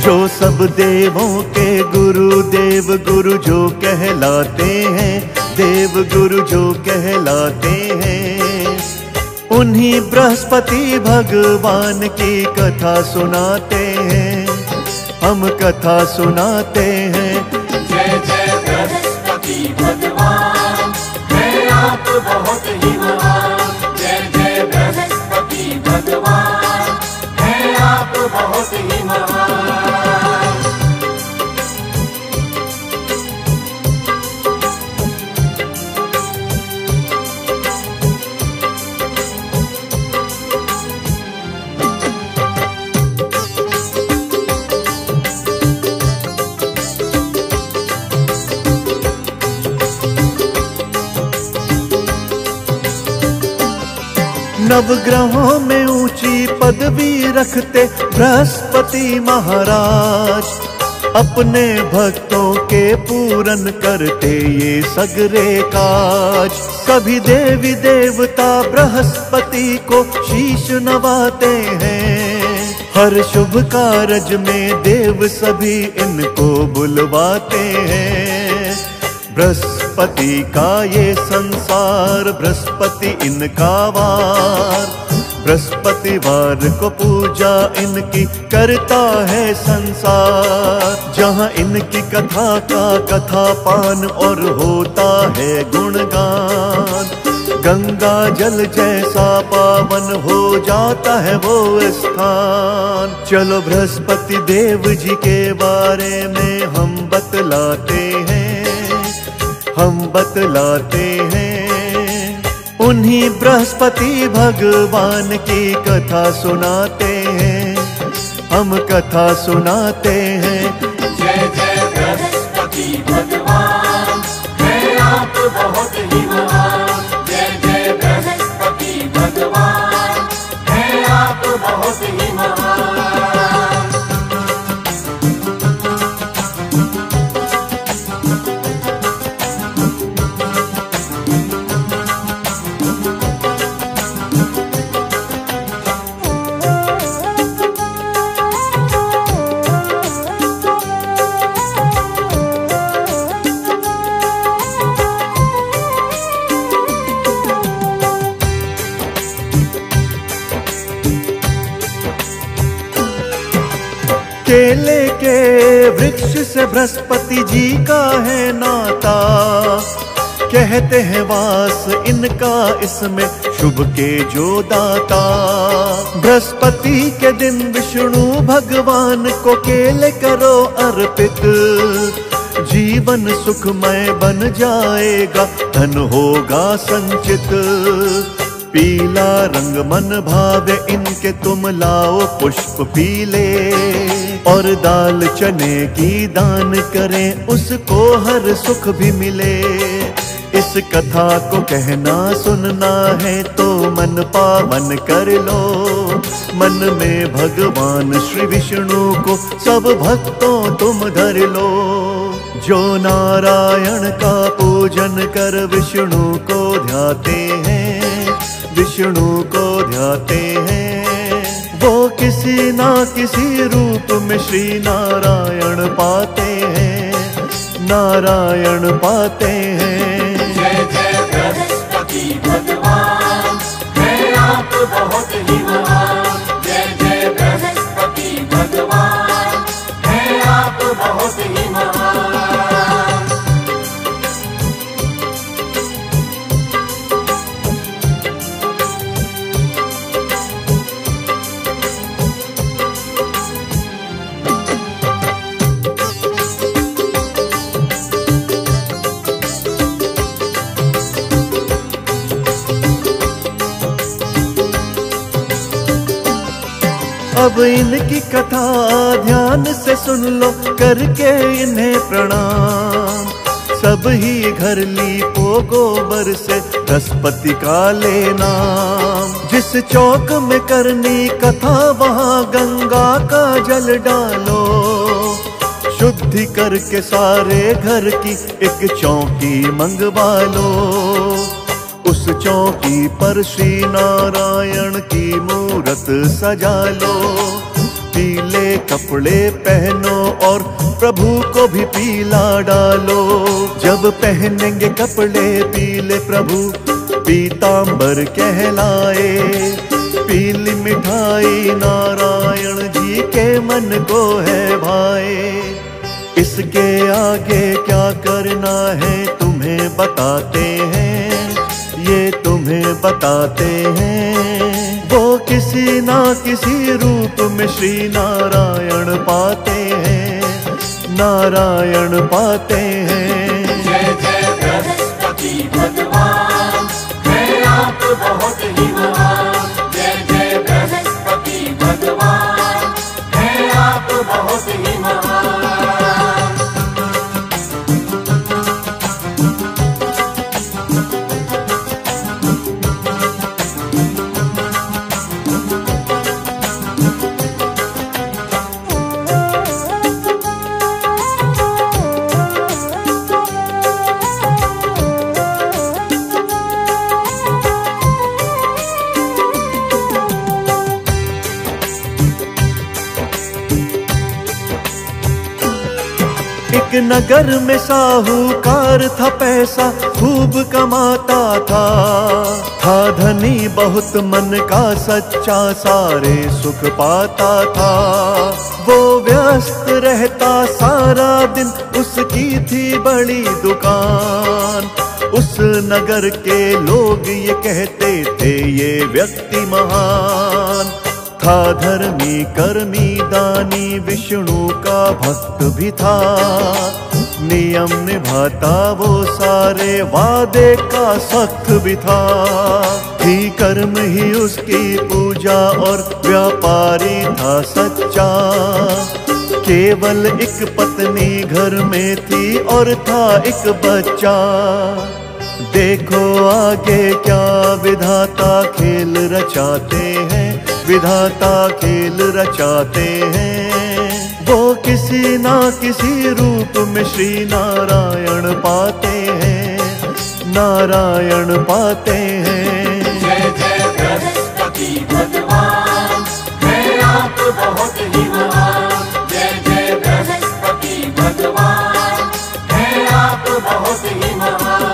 जो सब देवों के गुरु देव गुरु जो कहलाते हैं, देव गुरु जो कहलाते हैं, उन्हीं बृहस्पति भगवान की कथा सुनाते हैं, हम कथा सुनाते हैं। जय जय बृहस्पति भगवान, है आप बहुत ही महान। जय जय बृहस्पति भगवान, है आप बहुत ही महान। नवग्रहों में ऊंची पदवी रखते बृहस्पति महाराज, अपने भक्तों के पूरन करते ये सगरे काज। सभी देवी देवता बृहस्पति को शीश नवाते हैं, हर शुभ कारज में देव सभी इनको बुलवाते हैं। बृहस्पति का ये संसार, बृहस्पति इनका वार, बृहस्पतिवार को पूजा इनकी करता है संसार। जहाँ इनकी कथा का कथा पान और होता है गुणगान, गंगा जल जैसा पावन हो जाता है वो स्थान। चलो बृहस्पति देव जी के बारे में हम बतलाते हैं, हम बतलाते हैं। उन्हीं बृहस्पति भगवान की कथा सुनाते हैं, हम कथा सुनाते हैं। जय जय बृहस्पति भगवान, है आप बहुत ही महान। जय जय बृहस्पति भगवान, है आप बहुत ही महान। केले के वृक्ष से बृहस्पति जी का है नाता, कहते हैं वास इनका इसमें शुभ के जो दाता। बृहस्पति के दिन विष्णु भगवान को केले करो अर्पित, जीवन सुखमय बन जाएगा, धन होगा संचित। पीला रंग मन भावे इनके तुम लाओ पुष्प पीले, और दाल चने की दान करें उसको हर सुख भी मिले। इस कथा को कहना सुनना है तो मन पावन कर लो, मन में भगवान श्री विष्णु को सब भक्तों तुम धर लो। जो नारायण का पूजन कर विष्णु को ध्याते हैं, विष्णु को ध्याते हैं, वो किसी ना किसी रूप में श्री नारायण पाते हैं, नारायण पाते हैं। जय जय बृहस्पति भगवान, है आप बहुत ही महान। जय जय बृहस्पति भगवान, है आप बहुत ही महान। अब इनकी कथा ध्यान से सुन लो, करके इन्हें प्रणाम। सब ही घर लीपो गोबर से बृहस्पति का लेना। जिस चौक में करनी कथा वहाँ गंगा का जल डालो, शुद्धि करके सारे घर की एक चौकी मंगवा लो। उस चौकी पर श्री नारायण की मूरत सजा लो। पीले कपड़े पहनो और प्रभु को भी पीला डालो। जब पहनेंगे कपड़े पीले प्रभु पीतांबर कहलाए। पीली मिठाई नारायण जी के मन को है भाए। इसके आगे क्या करना है तुम्हें बताते हैं, ये तुम्हें बताते हैं। वो किसी ना किसी रूप में श्री नारायण पाते हैं, नारायण पाते हैं। जय जय बृहस्पति भगवान, है आप बहुत ही महान। जय जय बृहस्पति भगवान, है आप बहुत ही महान। एक नगर में साहूकार था, पैसा खूब कमाता था धनी बहुत मन का सच्चा, सारे सुख पाता था। वो व्यस्त रहता सारा दिन, उसकी थी बड़ी दुकान। उस नगर के लोग ये कहते थे ये व्यक्ति महान था। धर्मी कर्मी दानी विष्णु का भक्त भी था। नियम निभाता वो सारे, वादे का सख्त भी था। थी कर्म ही उसकी पूजा और व्यापारी था सच्चा। केवल एक पत्नी घर में थी और था एक बच्चा। देखो आगे क्या विधाता खेल रचाते हैं, विधाता खेल रचाते हैं। वो किसी ना किसी रूप में श्री नारायण पाते हैं, नारायण पाते हैं। जय जय बृहस्पति भगवान, है आप बहुत ही महान। जय जय बृहस्पति भगवान, है आप बहुत ही महान।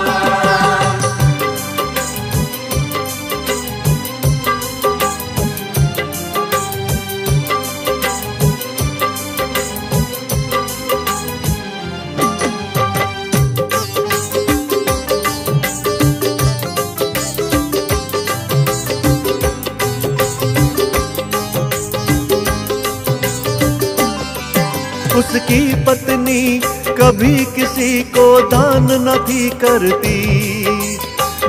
उसकी पत्नी कभी किसी को दान न थी करती,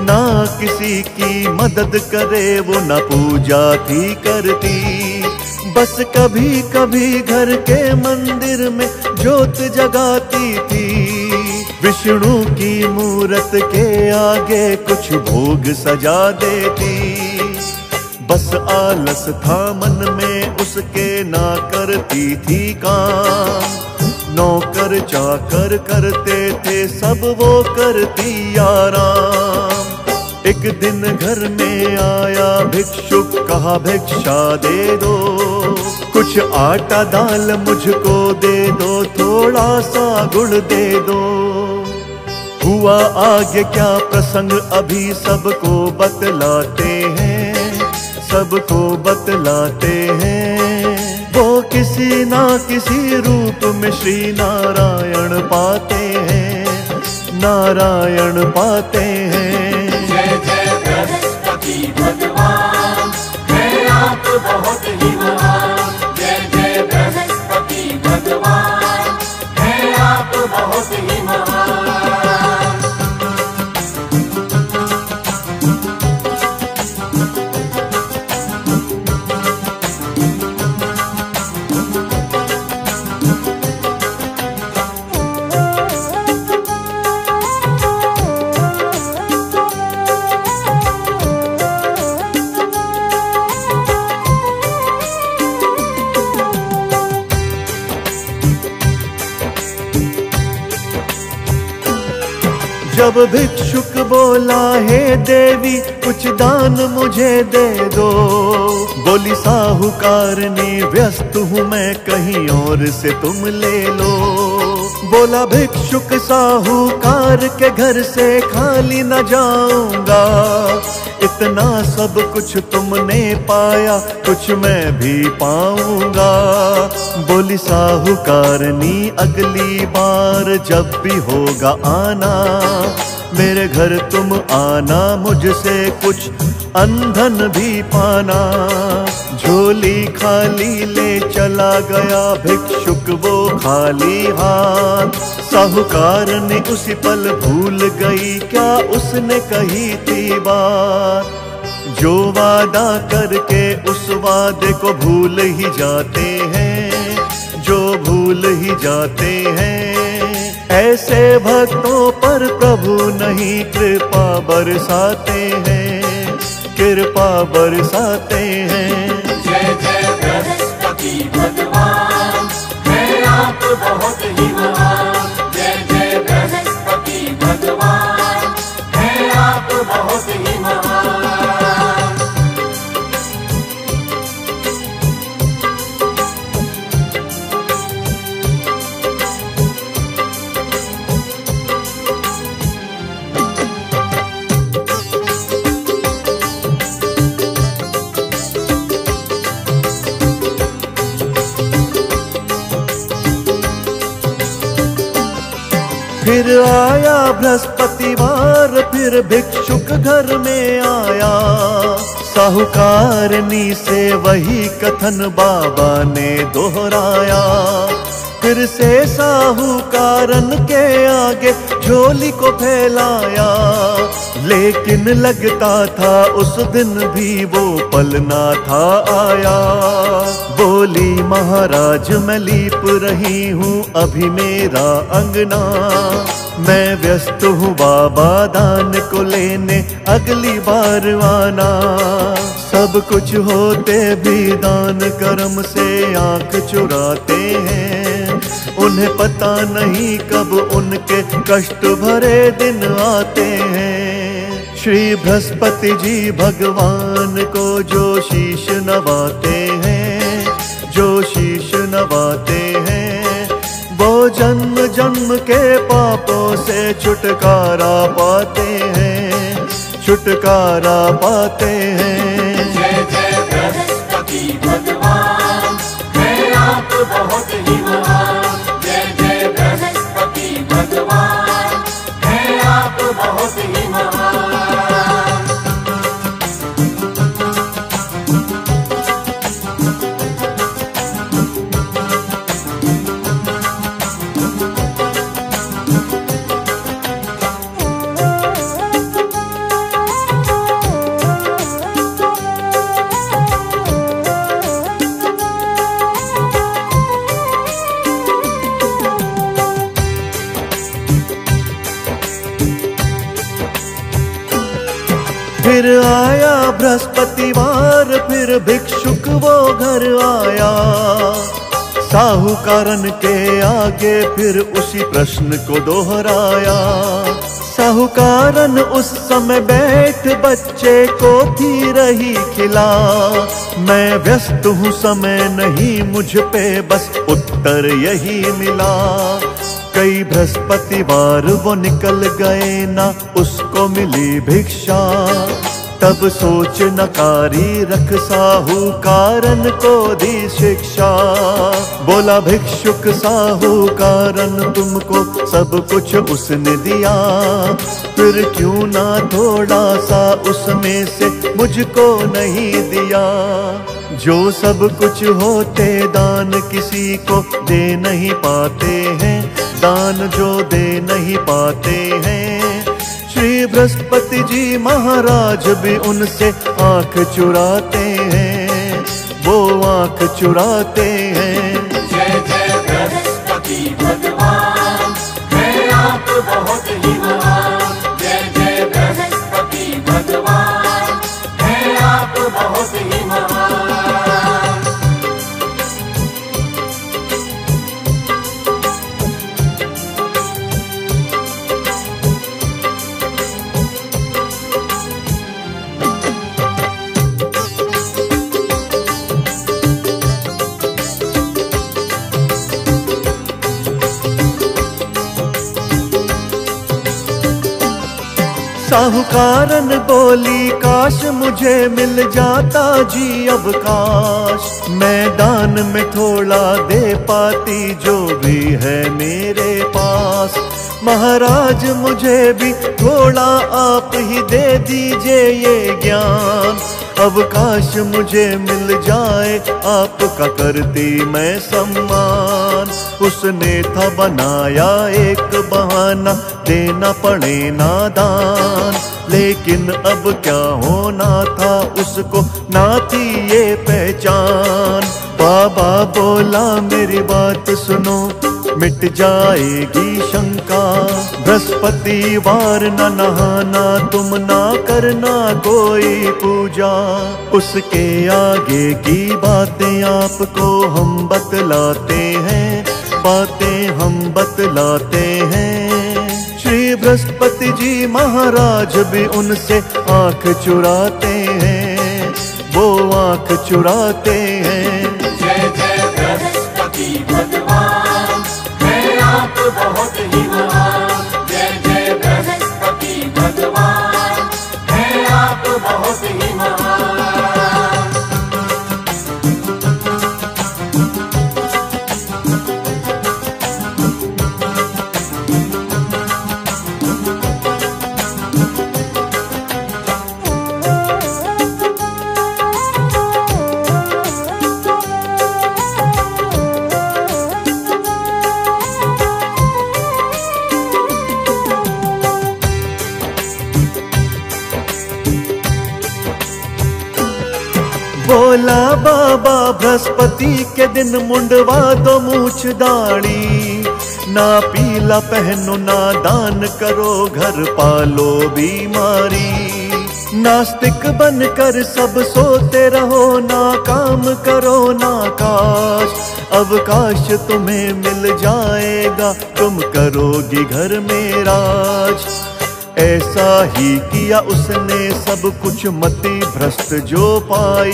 ना किसी की मदद करे वो न पूजा थी करती। बस कभी कभी घर के मंदिर में ज्योत जगाती थी। विष्णु की मूरत के आगे कुछ भोग सजा देती। बस आलस था मन में उसके, ना करती थी काम। नौकर चाकर करते थे सब, वो करती आराम। एक दिन घर में आया भिक्षुक, कहा भिक्षा दे दो। कुछ आटा दाल मुझको दे दो, थोड़ा सा गुड़ दे दो। हुआ आगे क्या प्रसंग अभी सबको बतलाते हैं, सबको बतलाते हैं। वो किसी ना किसी रूप में श्री नारायण पाते हैं, नारायण पाते हैं। जय जय बृहस्पति भगवान, है आप बहुत ही महान। जय जय बृहस्पति भगवान, है आप बहुत ही महान। जब भिक्षुक बोला, हे देवी कुछ दान मुझे दे दो, बोली साहूकारनी व्यस्त हूँ मैं, कहीं और से तुम ले लो। बोला भिक्षुक साहूकार के घर से खाली न जाऊंगा, इतना सब कुछ तुमने पाया कुछ मैं भी पाऊंगा। बोली साहूकारनी अगली बार जब भी होगा आना, मेरे घर तुम आना, मुझसे कुछ अंधन भी पाना। झोली खाली ले चला गया भिक्षुक वो खाली हाथ, साहूकार ने उसी पल भूल गई क्या उसने कही थी बात। जो वादा करके उस वादे को भूल ही जाते हैं, जो भूल ही जाते हैं, ऐसे भक्तों पर प्रभु नहीं कृपा बरसाते हैं, कृपा बरसाते हैं। जय जय बृहस्पति भगवान, है आप बहुत ही महान। जय जय बृहस्पति भगवान, है आप बहुत ही महान। फिर आया बृहस्पतिवार, फिर भिक्षुक घर में आया, साहूकारनी से वही कथन बाबा ने दोहराया। फिर से साहूकारन के आगे झोली को फैलाया, लेकिन लगता था उस दिन भी वो पल ना था आया। बोली महाराज मैं लीप रही हूँ अभी मेरा अंगना, मैं व्यस्त हूँ बाबा दान को लेने अगली बार आना। सब कुछ होते भी दान कर्म से आंख चुराते हैं, उन्हें पता नहीं कब उनके कष्ट भरे दिन आते हैं। श्री बृहस्पति जी भगवान को जो शीश नवाते हैं, जो शीश नवाते हैं, वो जन्म जन्म के पापों से छुटकारा पाते हैं, छुटकारा पाते हैं। जय जय बृहस्पति भगवान, है आप बहुत ही महान। जय जय बृहस्पति भगवान, है आप बहुत ही महान। फिर आया बृहस्पतिवार, फिर भिक्षुक वो घर आया, साहूकारन के आगे फिर उसी प्रश्न को दोहराया। साहूकारन उस समय बैठ बच्चे को थी रही खिला, मैं व्यस्त हूँ समय नहीं मुझ पे बस उत्तर यही मिला। कई बृहस्पतिवार वो निकल गए ना उसको मिली भिक्षा, तब सोच नकारी रख साहूकारन को दी शिक्षा। बोला भिक्षुक साहूकारन तुमको सब कुछ उसने दिया, फिर क्यों ना थोड़ा सा उसमें से मुझको नहीं दिया। जो सब कुछ होते दान किसी को दे नहीं पाते हैं, दान जो दे नहीं पाते हैं। श्री बृहस्पति जी महाराज भी उनसे आंख चुराते हैं, वो आंख चुराते हैं। जय जय बृहस्पति भगवान, है आप बहुत ही महान। जय जय बृहस्पति भगवान, है आप बहुत ही महान। साहूकारन बोली काश मुझे मिल जाता जी अब काश, मैदान में थोड़ा दे पाती जो भी है मेरे पास। महाराज मुझे भी थोड़ा आप ही दे दीजिए ये ज्ञान, अब काश मुझे मिल जाए आपका करती मैं सम्मान। उसने था बनाया एक बहाना देना पड़े नादान, लेकिन अब क्या होना था उसको ना थी ये पहचान। बाबा बोला मेरी बात सुनो मिट जाएगी शंका, बृहस्पतिवार न नहाना तुम ना करना कोई पूजा। उसके आगे की बातें आपको हम बतलाते हैं, बातें हम बतलाते हैं। श्री बृहस्पति जी महाराज भी उनसे आंख चुराते हैं, वो आंख चुराते हैं। जय जय बृहस्पति भगवान, है आप बहुत ही महान। जय जय बृहस्पति भगवान, है आप बहुत ही महान। बोला बाबा बृहस्पति के दिन मुंडवा दो मूछ दाढ़ी, ना पीला पहनो ना दान करो घर पालो बीमारी। नास्तिक बनकर सब सोते रहो ना काम करो ना काश, अब काश तुम्हें मिल जाएगा तुम करोगी घर में राज। ऐसा ही किया उसने सब कुछ मति भ्रष्ट जो पाई,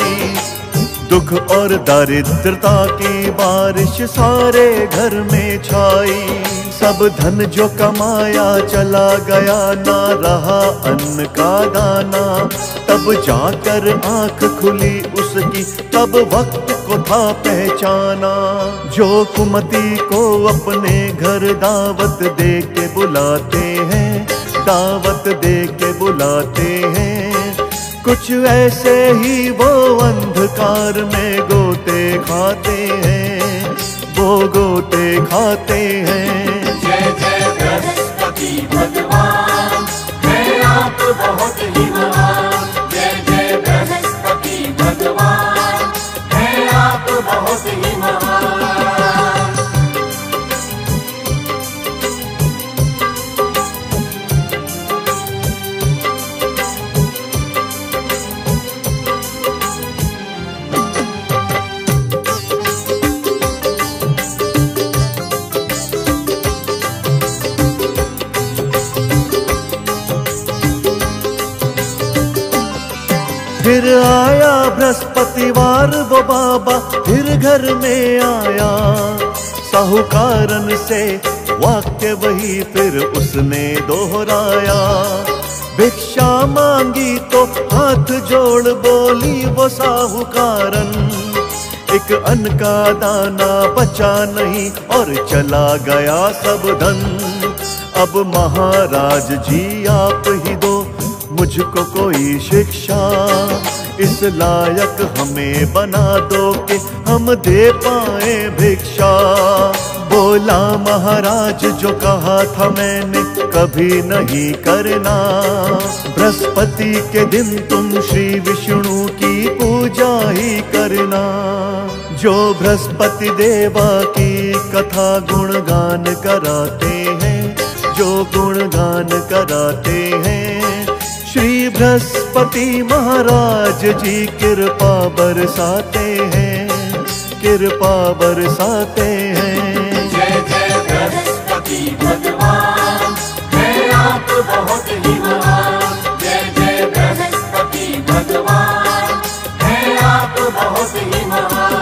दुख और दारिद्रता की बारिश सारे घर में छाई। सब धन जो कमाया चला गया ना रहा अन्न का दाना, तब जाकर आंख खुली उसकी तब वक्त को था पहचाना। जो कुमती को अपने घर दावत दे के बुलाते हैं, दावत दे के बुलाते हैं, कुछ ऐसे ही वो अंधकार में गोते खाते हैं, वो गोते खाते हैं। जय जय बृहस्पति भगवान, है आप बहुत ही महान। जय जय बृहस्पति भगवान, है आप बहुत ही महान। फिर आया बृहस्पतिवार वो बाबा फिर घर में आया, साहूकारन से वाक्य वही फिर उसने दोहराया। भिक्षा मांगी तो हाथ जोड़ बोली वो साहूकारन, एक अन्न का दाना बचा नहीं और चला गया सब धन। अब महाराज जी आप ही दो मुझको कोई शिक्षा, इस लायक हमें बना दो कि हम दे पाए भिक्षा। बोला महाराज जो कहा था मैंने कभी नहीं करना, बृहस्पति के दिन तुम श्री विष्णु की पूजा ही करना। जो बृहस्पति देवा की कथा गुणगान कराते हैं, जो गुणगान कराते हैं, श्री बृहस्पति महाराज जी कृपा बरसाते हैं, कृपा बरसाते हैं। जय जय बृहस्पति भगवान, है आप बहुत ही महान। जय जय बृहस्पति भगवान, है आप बहुत ही महान।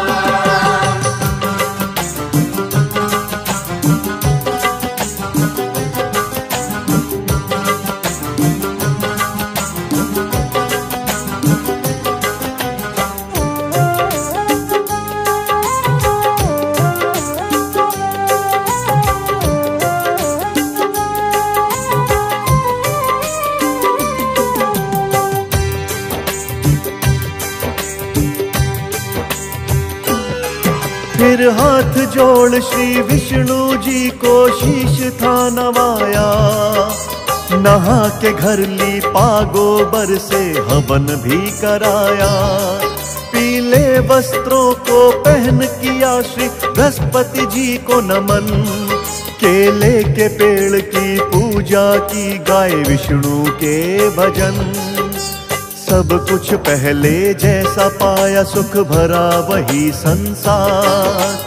फिर हाथ जोड़ श्री विष्णु जी को शीश था नवाया। नहा के घर लीपा गोबर से हवन भी कराया। पीले वस्त्रों को पहन किया श्री बृहस्पति जी को नमन। केले के पेड़ की पूजा की, गाए विष्णु के भजन। सब कुछ पहले जैसा पाया, सुख भरा वही संसार।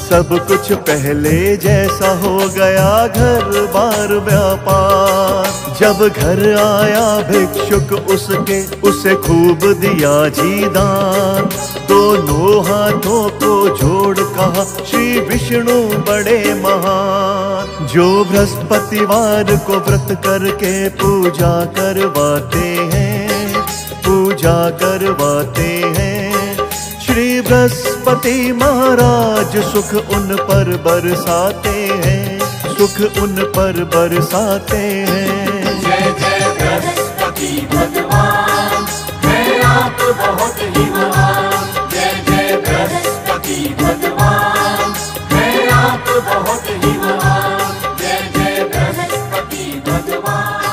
सब कुछ पहले जैसा हो गया, घर बार व्यापार। जब घर आया भिक्षुक उसे खूब दिया जी दान। दोनों हाथों को जोड़ कहा, श्री विष्णु बड़े महान। जो बृहस्पतिवार को व्रत करके पूजा करवाते हैं, पूजा करवाते हैं, श्री बृहस्पति महाराज सुख उन पर बरसाते हैं, सुख उन पर बरसाते हैं। जय जय बृहस्पति भगवान, है आप बहुत ही महान। जय जय बृहस्पति भगवान, है आप बहुत ही महान। जय जय बृहस्पति भगवान।